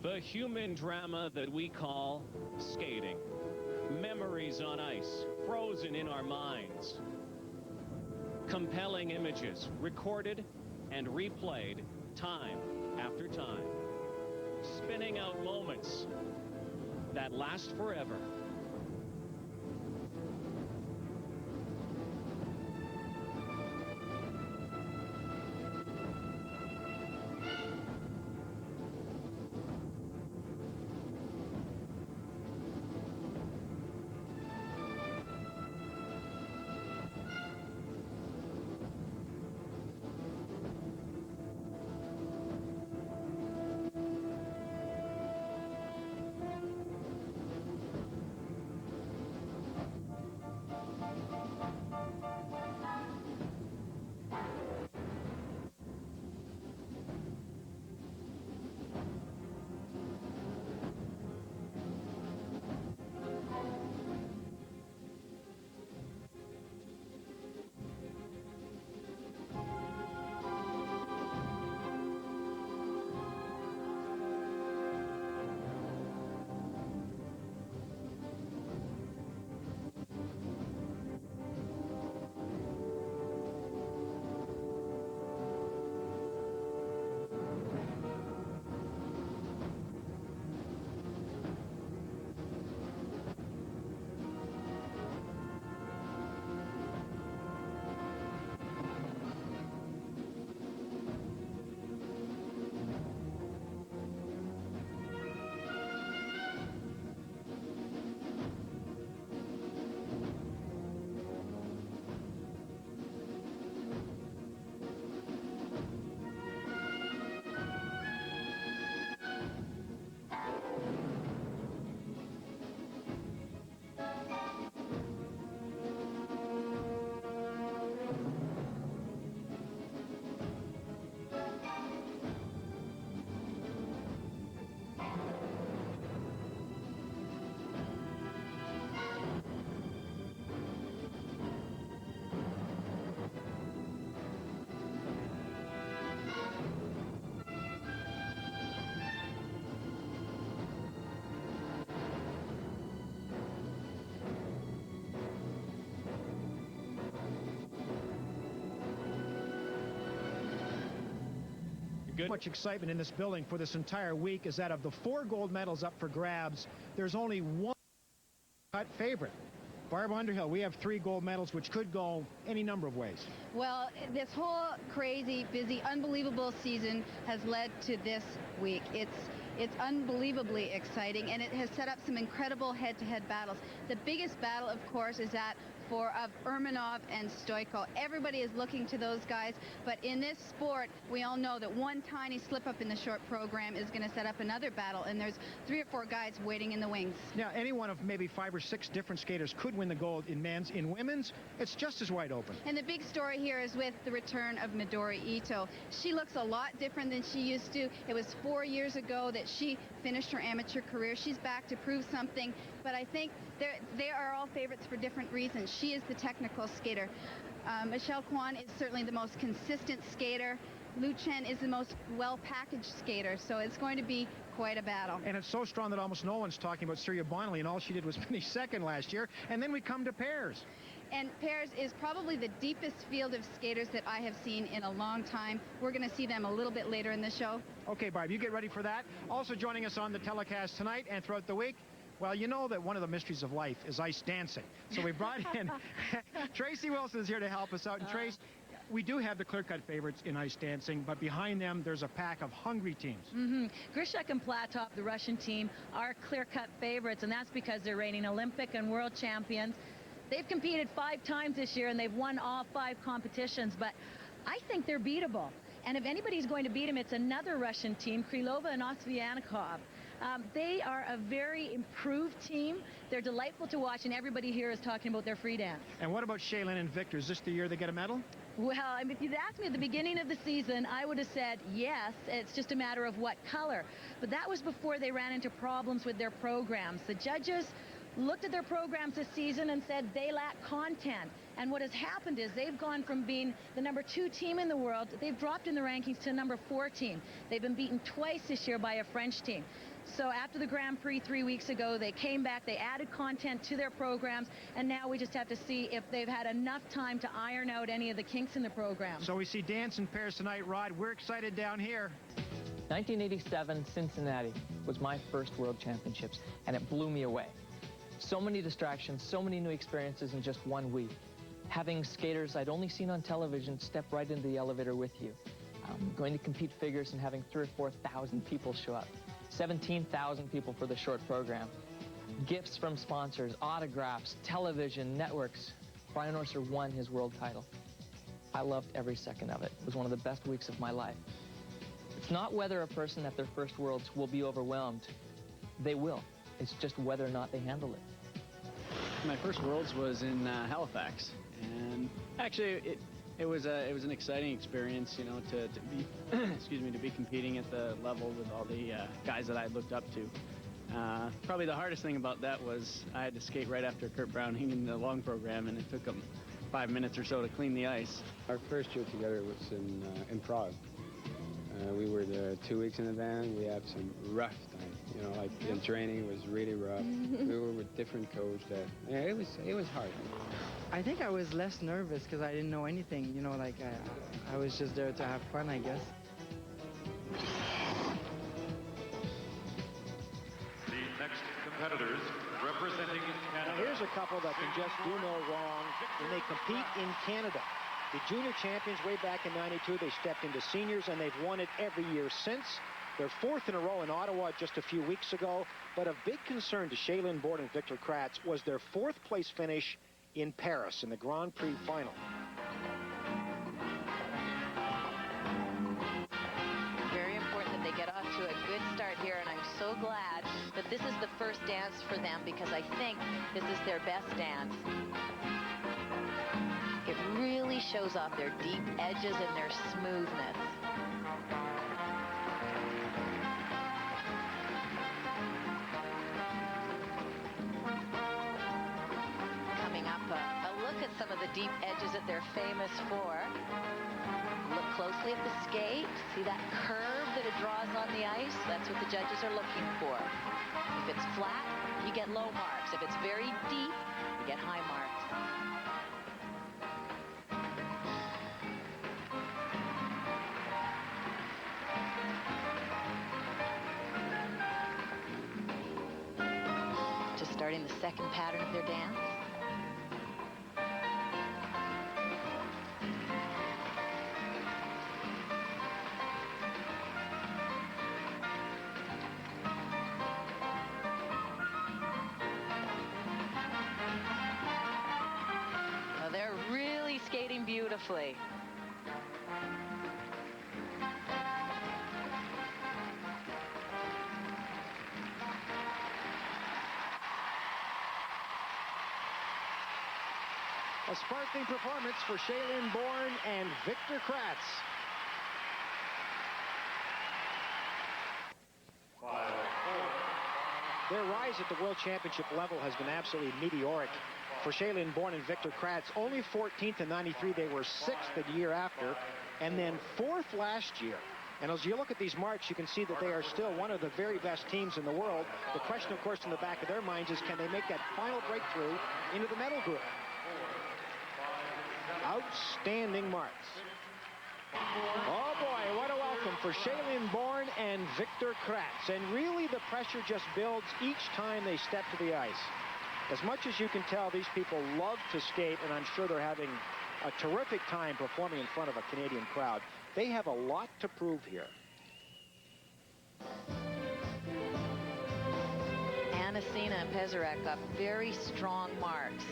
The human drama that we call skating. Memories on ice, frozen in our minds. Compelling images, recorded and replayed time after time. Spinning out moments that last forever. Good. Much excitement in this building for this entire week is that of the 4 gold medals up for grabs, there's only one favorite. Barb Underhill, we have 3 gold medals, which could go any number of ways. Well, this whole crazy, busy, unbelievable season has led to this week. It's unbelievably exciting, and it has set up some incredible head-to-head battles. The biggest battle, of course, is that of Urmanov and Stoico. Everybody is looking to those guys, but in this sport, we all know that one tiny slip-up in the short program is going to set up another battle, and there's 3 or 4 guys waiting in the wings. Now, any one of maybe 5 or 6 different skaters could win the gold in men's. In women's, it's just as wide open. And the big story here is with the return of Midori Ito. She looks a lot different than she used to. It was 4 years ago that she finished her amateur career. She's back to prove something, but I think they are all favorites for different reasons. She is the technical skater. Michelle Kwan is certainly the most consistent skater. Lu Chen is the most well-packaged skater, so it's going to be quite a battle. And it's so strong that almost no one's talking about Surya Bonnelly, and all she did was finish second last year. And then we come to pairs. And pairs is probably the deepest field of skaters that I have seen in a long time. We're going to see them a little bit later in the show. Okay, Barb, you get ready for that. Also joining us on the telecast tonight and throughout the week, well, you know that one of the mysteries of life is ice dancing. So we brought in Tracy Wilson is here to help us out. And Trace, we do have the clear-cut favorites in ice dancing, but behind them, there's a pack of hungry teams. Grishek and Platov, the Russian team, are clear-cut favorites, and that's because they're reigning Olympic and world champions. They've competed 5 times this year, and they've won all 5 competitions, but I think they're beatable. And if anybody's going to beat them, it's another Russian team, Krylova and Ovsyannikov. They are a very improved team. They're delightful to watch, and everybody here is talking about their free dance. And what about Shaylin and Victor? Is this the year they get a medal? Well, I mean, if you'd asked me at the beginning of the season, I would have said yes. It's just a matter of what color. But that was before they ran into problems with their programs. The judges looked at their programs this season and said they lack content. And what has happened is they've gone from being the #2 team in the world, they've dropped in the rankings to #4 team. They've been beaten twice this year by a French team. So after the Grand Prix 3 weeks ago, they came back, they added content to their programs, and now we just have to see if they've had enough time to iron out any of the kinks in the program. So we see dance in pairs tonight, Rod. We're excited down here. 1987 Cincinnati was my first World Championships, and it blew me away. So many distractions, so many new experiences in just 1 week. Having skaters I'd only seen on television step right into the elevator with you. Going to compete figures and having 3,000 or 4,000 people show up. 17,000 people for the short program. Gifts from sponsors, autographs, television, networks. Brian Orser won his world title. I loved every second of it. It was one of the best weeks of my life. It's not whether a person at their first Worlds will be overwhelmed. They will. It's just whether or not they handle it. My first Worlds was in Halifax, and actually it was an exciting experience, you know, to be to be competing at the level with all the guys that I looked up to. Probably the hardest thing about that was I had to skate right after Kurt Browning in the long program, and it took him 5 minutes or so to clean the ice. Our first year together was in Prague. We were there 2 weeks in the van. We had some rough time, you know, like the training was really rough. We were with different coach. Yeah, it was hard. I think I was less nervous because I didn't know anything, you know, like I was just there to have fun, I guess. The next competitors representing Canada. Now here's a couple that can just do no wrong when they compete in Canada. The junior champions way back in '92, they stepped into seniors, and they've won it every year since. They're 4th in a row in Ottawa just a few weeks ago. But of big concern to Shailene Bourne and Victor Kratz was their 4th place finish in Paris in the Grand Prix final. Very important that they get off to a good start here, and I'm so glad that this is the first dance for them, because I think this is their best dance. It really shows off their deep edges and their smoothness. Coming up, a look at some of the deep edges that they're famous for. Look closely at the skate. See that curve that it draws on the ice? That's what the judges are looking for. If it's flat, you get low marks. If it's very deep, you get high marks. Starting the second pattern of their dance. Well, they're really skating beautifully. A sparkling performance for Shailene Bourne and Victor Kratz. Their rise at the World Championship level has been absolutely meteoric. For Shailene Bourne and Victor Kratz, only 14th in '93, they were 6th the year after, and then 4th last year. And as you look at these marks, you can see that they are still one of the very best teams in the world. The question, of course, in the back of their minds is, can they make that final breakthrough into the medal group? Outstanding marks. Oh boy, what a welcome for Shailene Bourne and Victor Kratz. And really the pressure just builds each time they step to the ice. As much as you can tell, these people love to skate, and I'm sure they're having a terrific time performing in front of a Canadian crowd. They have a lot to prove here. Anasina and Pezarek got very strong marks.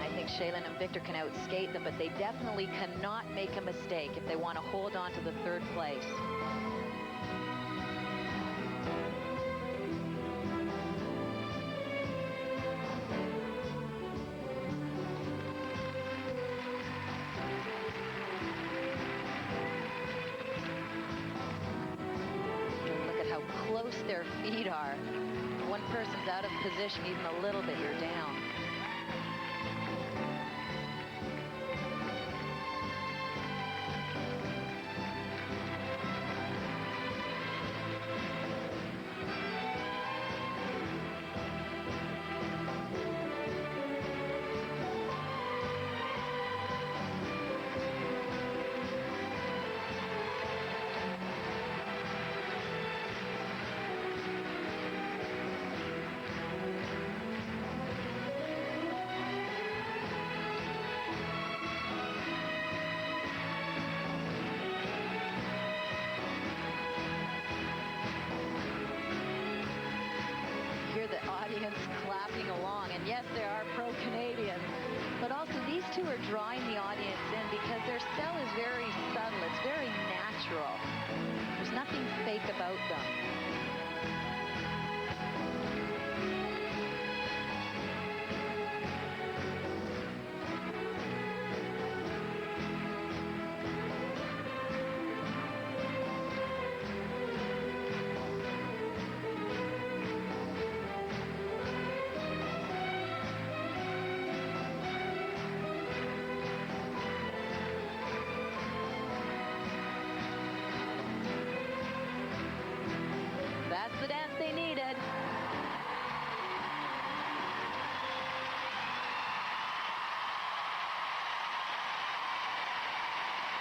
I think Shailene and Victor can outskate them, but they definitely cannot make a mistake if they want to hold on to the 3rd place. Look at how close their feet are. One person's out of position even a little bit, you're down. The audience clapping along, and yes, there are pro-Canadians, but also these two are drawing the audience in because their style is very subtle, it's very natural. There's nothing fake about them. That's the dance they needed.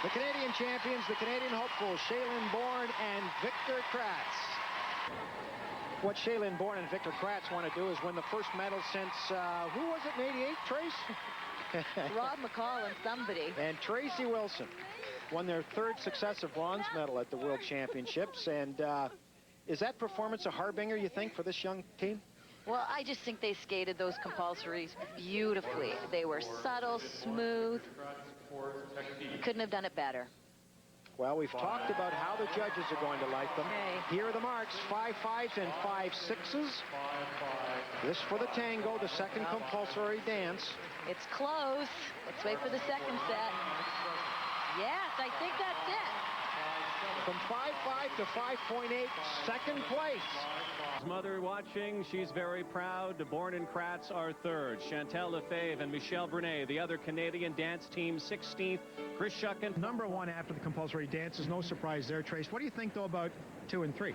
The Canadian champions, the Canadian hopefuls, Shaylin Bourne and Victor Kratz. What Shaylin Bourne and Victor Kratz want to do is win the first medal since, who was it in '88, Trace? Rob McCall and somebody. And Tracy Wilson won their third successive bronze medal at the World Championships. And is that performance a harbinger, you think, for this young team? Well, I just think they skated those compulsories beautifully. They were subtle, smooth. Couldn't have done it better. Well, we've talked about how the judges are going to like them. Okay. Here are the marks, 5.5s and 5.6s. This for the tango, the second compulsory dance. It's close. Let's wait for the second set. Yes, I think that's it. From 5.5 to 5.8, second place. Mother watching, she's very proud. Bourne and Kratz are third. Chantal Lefebvre and Michelle Brunet, the other Canadian dance team, 16th. Chris Shucken. Number one after the compulsory dance is no surprise there, Trace. What do you think, though, about 2 and 3?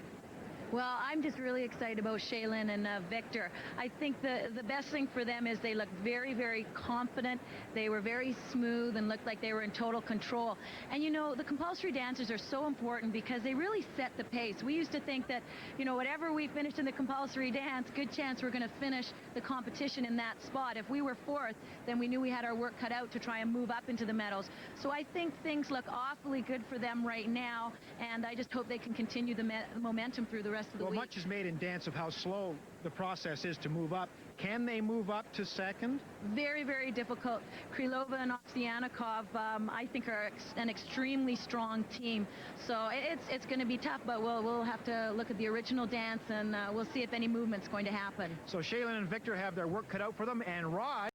Well, I'm just really excited about Shaylin and Victor. I think the best thing for them is they look very, very confident. They were very smooth and looked like they were in total control. And, you know, the compulsory dancers are so important because they really set the pace. We used to think that, you know, whatever we finished in the compulsory dance, good chance we're going to finish the competition in that spot. If we were fourth, then we knew we had our work cut out to try and move up into the medals. So I think things look awfully good for them right now, and I just hope they can continue the momentum through the rest of the week. Well, much is made in dance of how slow the process is to move up. Can they move up to second? Very, very difficult. Krylova and Ovsyannikov, I think, are an extremely strong team. So it's going to be tough, but we'll have to look at the original dance, and we'll see if any movement's going to happen. So Shaylin and Victor have their work cut out for them, and Rod